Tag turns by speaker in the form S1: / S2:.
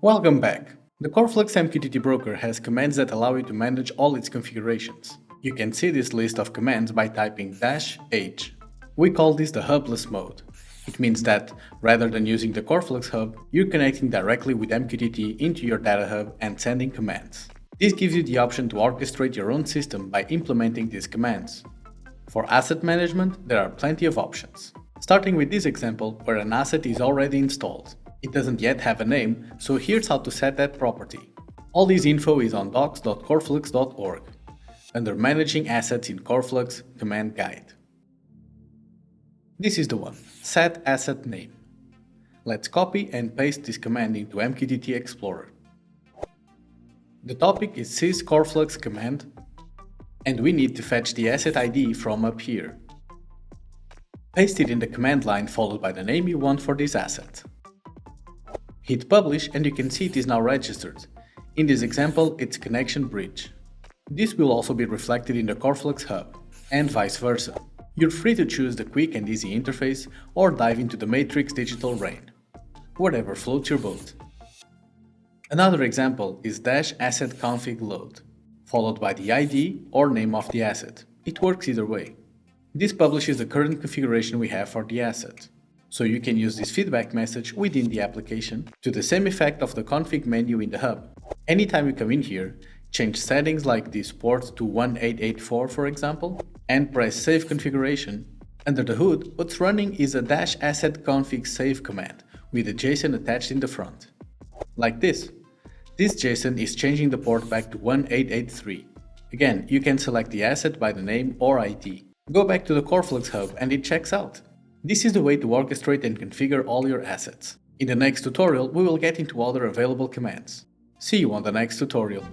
S1: Welcome back. The Coreflux mqtt broker has commands that allow you to manage all its configurations. You can see this list of commands by typing -h. We call this the hubless mode. It means that, rather than using the Coreflux hub, you're connecting directly with mqtt into your data hub and sending commands. This gives you the option to orchestrate your own system by implementing these commands. For asset management, there are plenty of options. Starting with this example where an asset is already installed. It doesn't yet have a name, so here's how to set that property. All this info is on docs.coreflux.org, under Managing Assets in Coreflux Command Guide. This is the one, Set Asset Name. Let's copy and paste this command into mqtt Explorer. The topic is sys coreflux command, and we need to fetch the asset ID from up here. Paste it in the command line followed by the name you want for this asset. Hit publish and you can see it is now registered. In this example, it's connection bridge. This will also be reflected in the Coreflux hub, and vice versa. You're free to choose the quick and easy interface or dive into the matrix digital rain. Whatever floats your boat. Another example is -asset config load, followed by the ID or name of the asset. It works either way. This publishes the current configuration we have for the asset. So you can use this feedback message within the application to the same effect of the config menu in the hub. Anytime you come in here, change settings like this port to 1884 for example, and press Save Configuration. Under the hood, what's running is a -asset config save command with a JSON attached in the front. Like this. This JSON is changing the port back to 1883. Again, you can select the asset by the name or ID. Go back to the Coreflux hub and it checks out. This is the way to orchestrate and configure all your assets. In the next tutorial, we will get into other available commands. See you on the next tutorial.